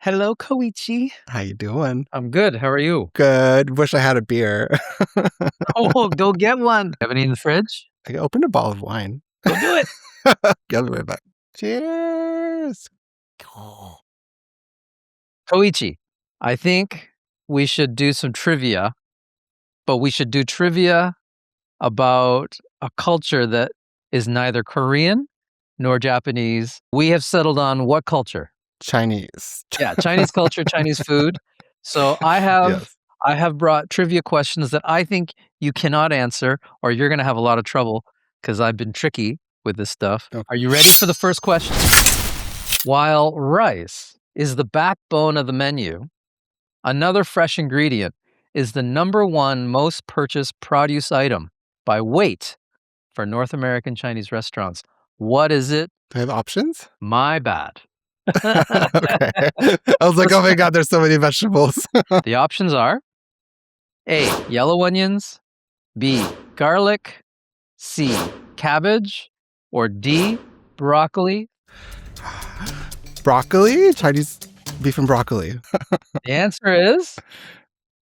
Hello, Koichi. How you doing? I'm good. How are you? Good. Wish I had a beer. Oh, go get one. Have any in the fridge? I opened a bottle of wine. Go do it. Get it right back. Cheers. Koichi, I think we should do some trivia, but we should do trivia about a culture that is neither Korean nor Japanese. We have settled on what culture? Chinese. Yeah, Chinese culture, Chinese food. So I have Yes. brought trivia questions that I think you cannot answer, or you're going to have a lot of trouble because I've been tricky with this stuff. Okay. Are you ready for the first question? While rice is the backbone of the menu, another fresh ingredient is the #1 most purchased produce item by weight for North American Chinese restaurants. What is it? Do I have options? My bad. Okay. I was like, oh my God, there's so many vegetables. The options are A, yellow onions, B, garlic, C, cabbage, or D, broccoli. Broccoli? Chinese beef and broccoli. The answer is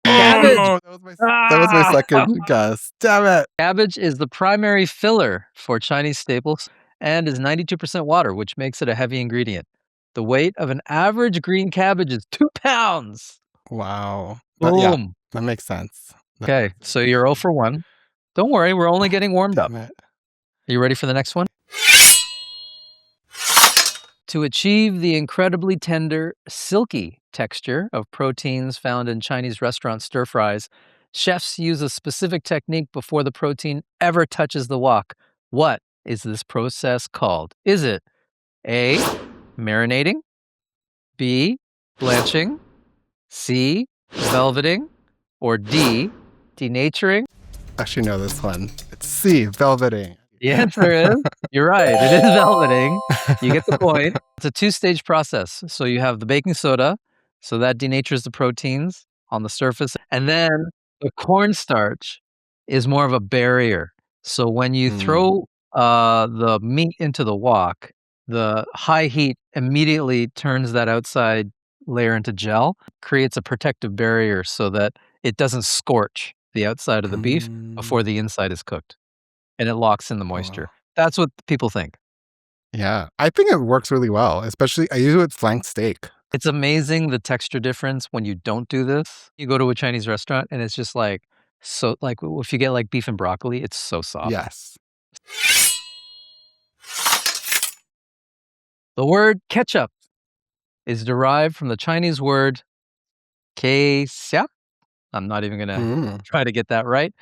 cabbage. Oh, that was my second guess. Damn it. Cabbage is the primary filler for Chinese staples and is 92% water, which makes it a heavy ingredient. The weight of an average green cabbage is 2 pounds. Wow. Boom. That makes sense. Okay, so you're 0 for 1. Don't worry, we're only getting warmed up. Damn it. Are you ready for the next one? To achieve the incredibly tender, silky texture of proteins found in Chinese restaurant stir fries, chefs use a specific technique before the protein ever touches the wok. What is this process called? Is it A, marinating, B, blanching, C, velveting, or D, denaturing? Actually, know this one. It's C, velveting. The answer is, you're right, it is velveting. You get the point. It's a 2-stage process. So you have the baking soda, so that denatures the proteins on the surface. And then the cornstarch is more of a barrier. So when you throw the meat into the wok, the high heat immediately turns that outside layer into gel, creates a protective barrier so that it doesn't scorch the outside of the beef before the inside is cooked. And it locks in the moisture. Wow. That's what people think. Yeah, I think it works really well, especially I use it with flank steak. It's amazing the texture difference when you don't do this. You go to a Chinese restaurant and it's just like, so like if you get like beef and broccoli, it's so soft. Yes. The word ketchup is derived from the Chinese word keixia. I'm not even going to try to get that right.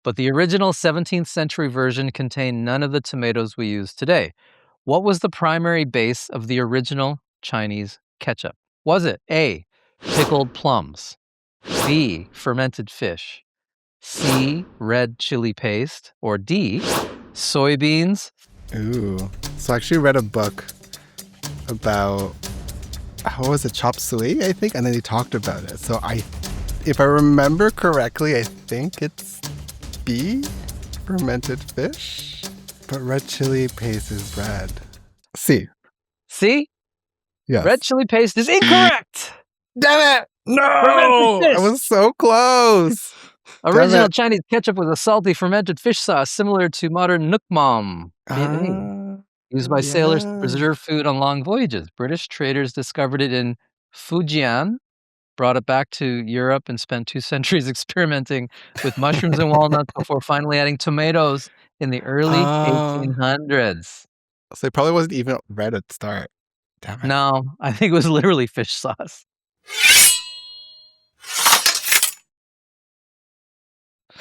But the original 17th century version contained none of the tomatoes we use today. What was the primary base of the original Chinese ketchup? Was it A, pickled plums, B, fermented fish, C, red chili paste, or D, soybeans? Ooh. So I actually read a book about, what was it, chop suey, I think? And then he talked about it. So if I remember correctly, I think it's B, fermented fish, but red chili paste is red. C. C? Yes. Red chili paste is incorrect! Damn it! No! Fermented fish. I was so close. Original Chinese ketchup was a salty fermented fish sauce similar to modern nukmam, used by sailors to preserve food on long voyages. British traders discovered it in Fujian, brought it back to Europe, and spent 2 centuries experimenting with mushrooms and walnuts before finally adding tomatoes in the early 1800s. So it probably wasn't even red at start. Damn it. No, I think it was literally fish sauce.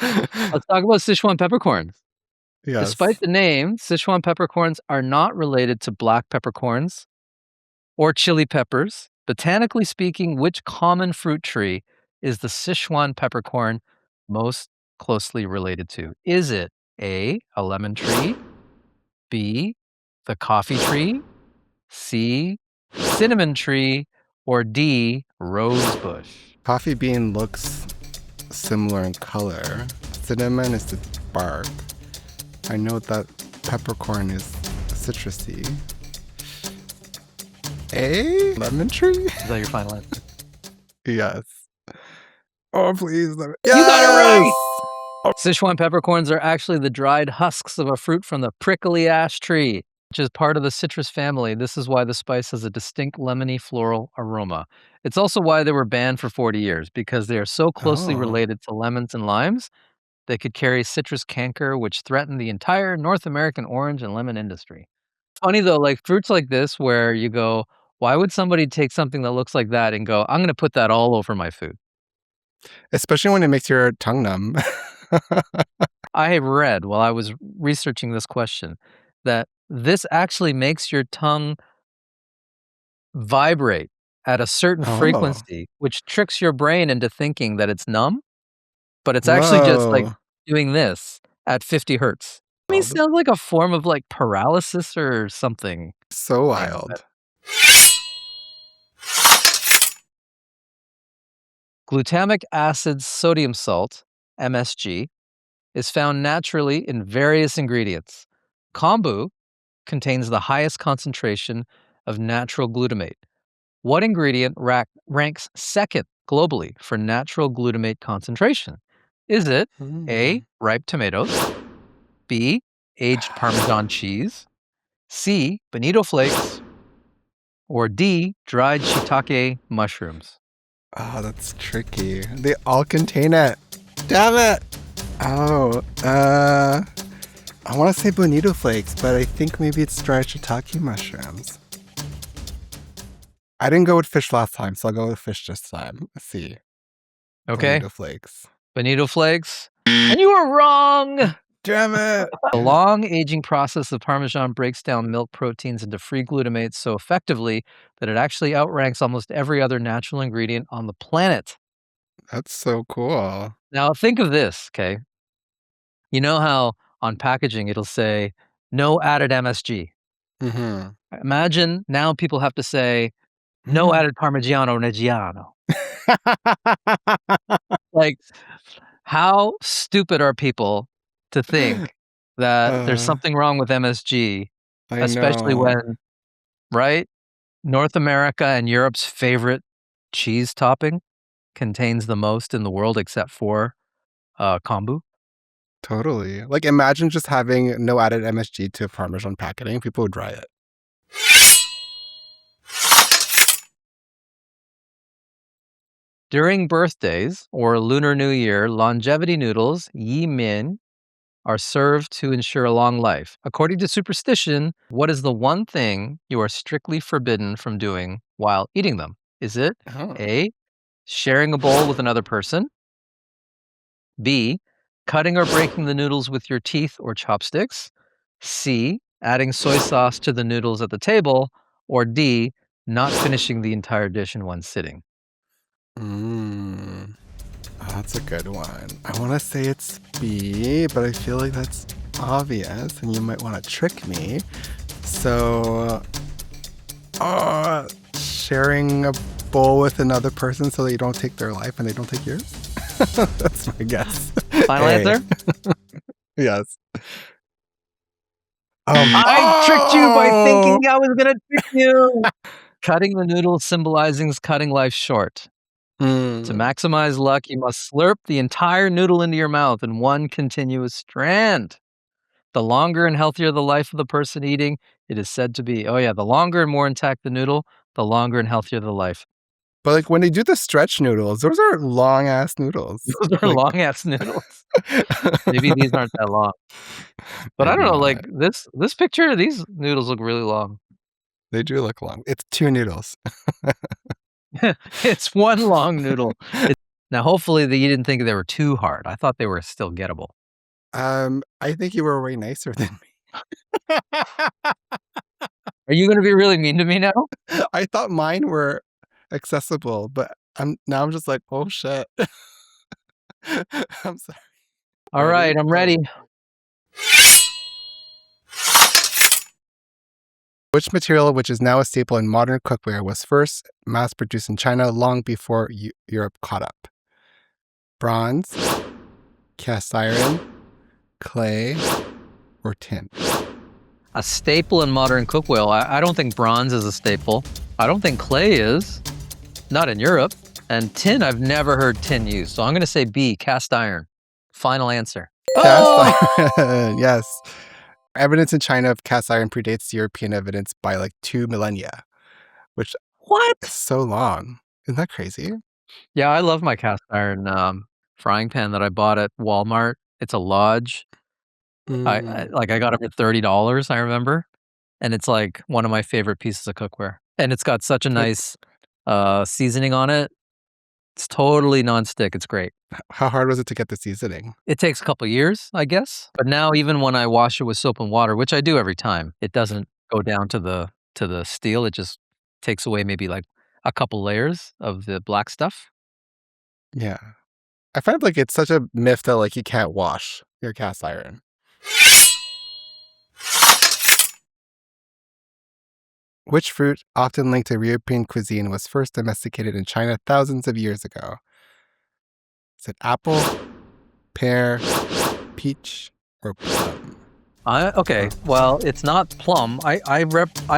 Let's talk about Sichuan peppercorns. Yes. Despite the name, Sichuan peppercorns are not related to black peppercorns or chili peppers. Botanically speaking, which common fruit tree is the Sichuan peppercorn most closely related to? Is it A, a lemon tree, B, the coffee tree, C, cinnamon tree, or D, rose bush? Coffee bean looks similar in color. Cinnamon is the bark. I know that peppercorn is citrusy. A. Lemon tree? Is that your final answer? Yes. Oh, please. You got it right! Sichuan peppercorns are actually the dried husks of a fruit from the prickly ash tree, which is part of the citrus family. This is why the spice has a distinct lemony floral aroma. It's also why they were banned for 40 years, because they are so closely related to lemons and limes, they could carry citrus canker, which threatened the entire North American orange and lemon industry. Funny though, like fruits like this where you go, why would somebody take something that looks like that and go, I'm going to put that all over my food? Especially when it makes your tongue numb. I have read while I was researching this question that this actually makes your tongue vibrate at a certain frequency, which tricks your brain into thinking that it's numb, but it's actually just like doing this at 50 hertz. I mean, it sounds like a form of like paralysis or something. So wild. Glutamic acid sodium salt, MSG, is found naturally in various ingredients. Kombu contains the highest concentration of natural glutamate. What ingredient ranks second globally for natural glutamate concentration? Is it A, ripe tomatoes, B, aged Parmesan cheese, C, bonito flakes, or D, dried shiitake mushrooms? Oh, that's tricky. They all contain it. Damn it. Oh, I want to say bonito flakes, but I think maybe it's dried shiitake mushrooms. I didn't go with fish last time, so I'll go with fish this time. Let's see. Okay. Bonito flakes. Bonito flakes. And you were wrong. Damn it. The long aging process of Parmesan breaks down milk proteins into free glutamates so effectively that it actually outranks almost every other natural ingredient on the planet. That's so cool. Now think of this, okay? You know how on packaging it'll say, no added MSG. Mm-hmm. Imagine now people have to say, no added Parmigiano Reggiano. Like, how stupid are people to think that there's something wrong with MSG, especially when, right? North America and Europe's favorite cheese topping contains the most in the world except for kombu. Totally. Like, imagine just having no added MSG to Parmesan packaging. People would try it. During birthdays or Lunar New Year, longevity noodles, yi min, are served to ensure a long life. According to superstition, what is the one thing you are strictly forbidden from doing while eating them? Is it A, sharing a bowl with another person? B, cutting or breaking the noodles with your teeth or chopsticks? C, adding soy sauce to the noodles at the table? Or D, not finishing the entire dish in one sitting? Oh, that's a good one. I want to say it's B, but I feel like that's obvious and you might want to trick me. So, sharing a bowl with another person so that you don't take their life and they don't take yours? That's my guess. Final answer? Yes. I tricked you by thinking I was going to trick you. Cutting the noodles symbolizing cutting life short. To maximize luck, you must slurp the entire noodle into your mouth in one continuous strand. The longer and healthier the life of the person eating, it is said to be. The longer and more intact the noodle, the longer and healthier the life. But like when they do the stretch noodles, those are long ass noodles. Those are long ass noodles. Maybe these aren't that long. But I don't know, like this picture, these noodles look really long. They do look long. It's 2 noodles. It's one long noodle. Now, hopefully you didn't think they were too hard. I thought they were still gettable. I think you were way nicer than me. Are you going to be really mean to me now? I thought mine were accessible, but I'm just like, oh shit. I'm sorry. All right, I'm ready. Which material, which is now a staple in modern cookware, was first mass-produced in China long before Europe caught up? Bronze, cast iron, clay, or tin? A staple in modern cookware. I don't think bronze is a staple. I don't think clay is. Not in Europe. And tin, I've never heard tin used. So I'm going to say B, cast iron. Final answer. Cast Oh! iron. Yes. Evidence in China of cast iron predates European evidence by like 2 millennia, which is What? so long. Isn't that crazy? Yeah, I love my cast iron frying pan that I bought at Walmart. It's a Lodge. I got it for $30, I remember. And it's like one of my favorite pieces of cookware. And it's got such a nice seasoning on it. It's totally nonstick. It's great. How hard was it to get the seasoning? It takes a couple years, I guess. But now even when I wash it with soap and water, which I do every time, it doesn't go down to the steel. It just takes away maybe like a couple layers of the black stuff. Yeah. I find like it's such a myth that like you can't wash your cast iron. Which fruit, often linked to European cuisine, was first domesticated in China thousands of years ago? Is it apple, pear, peach, or plum? Okay, well, it's not plum. I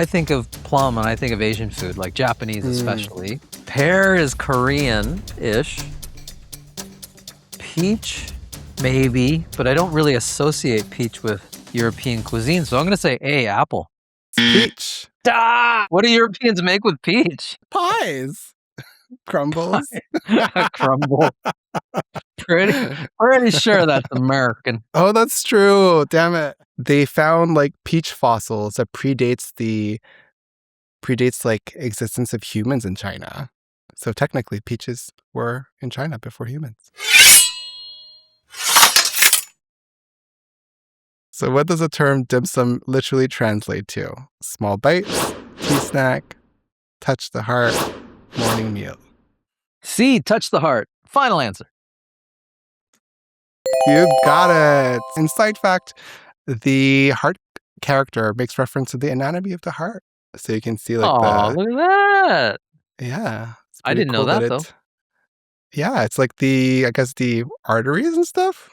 think of plum and I think of Asian food, like Japanese especially. Pear is Korean-ish. Peach, maybe, but I don't really associate peach with European cuisine, so I'm going to say A, apple. Peach. What do Europeans make with peach? Pies. Crumbles. Crumble. Pretty sure that's American. Oh, that's true. Damn it. They found like peach fossils that predates like existence of humans in China. So technically peaches were in China before humans. So what does the term dim sum literally translate to? Small bites, tea snack, touch the heart, morning meal. C, touch the heart. Final answer. You got it. And side fact, the heart character makes reference to the anatomy of the heart. So you can see like look at that. Yeah. I didn't know that though. Yeah, it's like I guess the arteries and stuff.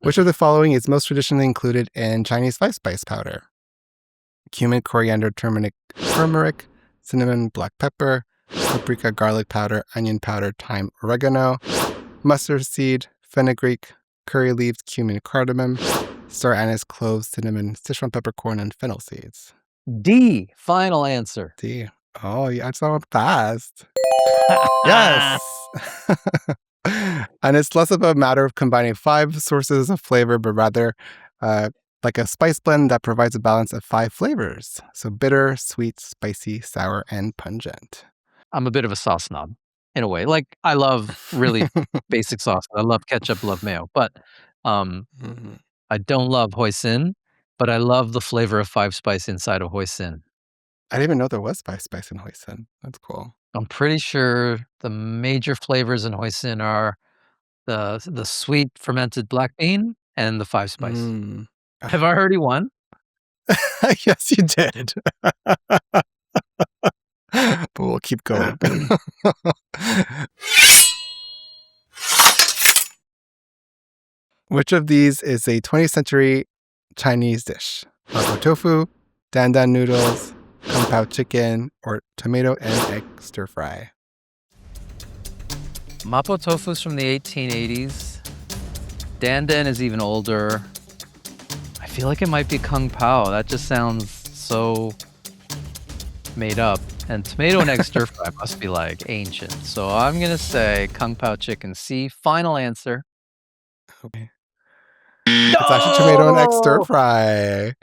Which of the following is most traditionally included in Chinese five spice powder? Cumin, coriander, turmeric, cinnamon, black pepper, paprika, garlic powder, onion powder, thyme, oregano, mustard seed, fenugreek, curry leaves, cumin, cardamom, star anise, cloves, cinnamon, Sichuan peppercorn, and fennel seeds. D, final answer. D. Oh, you answered that one fast. Yes. And it's less of a matter of combining 5 sources of flavor, but rather like a spice blend that provides a balance of 5 flavors. So bitter, sweet, spicy, sour, and pungent. I'm a bit of a sauce snob in a way. Like I love really basic sauce. I love ketchup, love mayo, but I don't love hoisin, but I love the flavor of 5 spice inside of hoisin. I didn't even know there was 5 spice in hoisin. That's cool. I'm pretty sure the major flavors in hoisin are the sweet fermented black bean and the 5 spice. Have I already won? Yes, you did. But we'll keep going. Which of these is a 20th century Chinese dish? Mapo tofu, dandan noodles, kung pao chicken, or tomato and egg stir fry? Mapo tofu's from the 1880s. Dandan is even older. I feel like it might be kung pao. That just sounds so made up. And tomato and egg stir fry must be like ancient. So I'm going to say kung pao chicken. C, final answer. Okay. It's actually tomato and egg stir fry.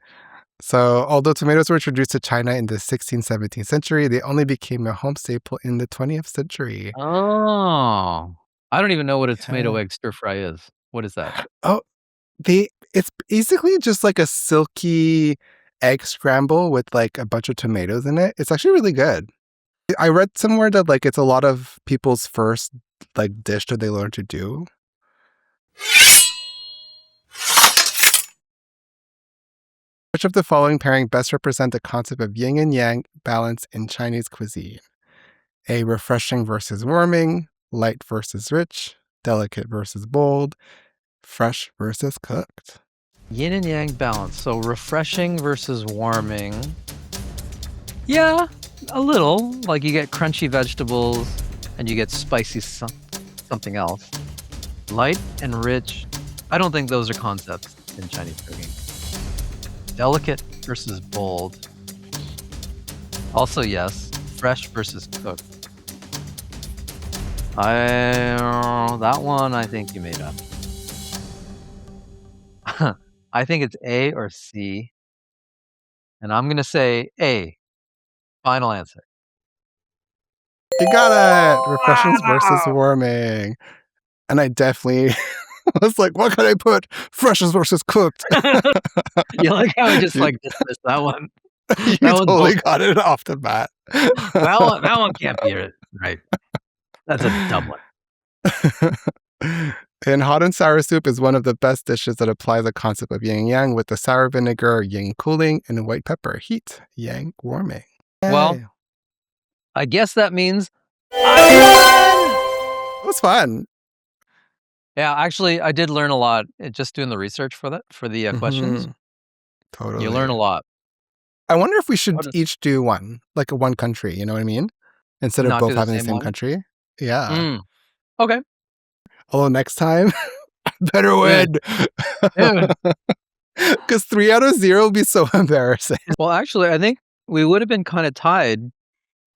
So although tomatoes were introduced to China in the 16th, 17th century, they only became a home staple in the 20th century. Oh, I don't even know what a tomato egg stir fry is. What is that? Oh, it's basically just like a silky egg scramble with like a bunch of tomatoes in it. It's actually really good. I read somewhere that like it's a lot of people's first like dish that they learn to do. Which of the following pairing best represent the concept of yin and yang balance in Chinese cuisine? A, refreshing versus warming, light versus rich, delicate versus bold, fresh versus cooked. Yin and yang balance. So refreshing versus warming. Yeah, a little. Like you get crunchy vegetables and you get spicy something else. Light and rich. I don't think those are concepts in Chinese cooking. Delicate versus bold. Also, yes. Fresh versus cooked. That one I think you made up. I think it's A or C. And I'm going to say A. Final answer. You got it. Refreshing versus Wow! warming. And I definitely was like, what can I put? Freshes versus cooked. You like how I just like dismissed that one? You That one's totally bullshit. got it off the bat. That one can't be it. Right. That's a dumb one. And hot and sour soup is one of the best dishes that apply the concept of yin yang with the sour vinegar, yin cooling, and white pepper heat, yang warming. Well, Yay. I guess that means It was fun. Yeah, actually, I did learn a lot just doing the research for the questions. Totally. You learn a lot. I wonder if we should each do one, like a one country, you know what I mean? Instead of Not both do the having the same same one? country. Yeah. Okay. Although next time, I better win. Yeah. Because 3 out of 0 would be so embarrassing. Well, actually, I think we would have been kind of tied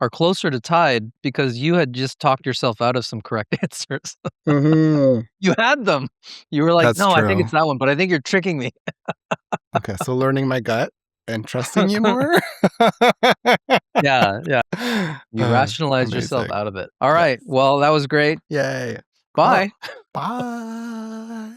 or closer to tied because you had just talked yourself out of some correct answers. You had them. You were like, That's no, I think true. it's that one, but I think you're tricking me. Okay, so learning my gut and trusting you more? Yeah. You rationalized yourself Amazing. out of it. All right. Yes. Well, that was great. Yay. Bye. Bye.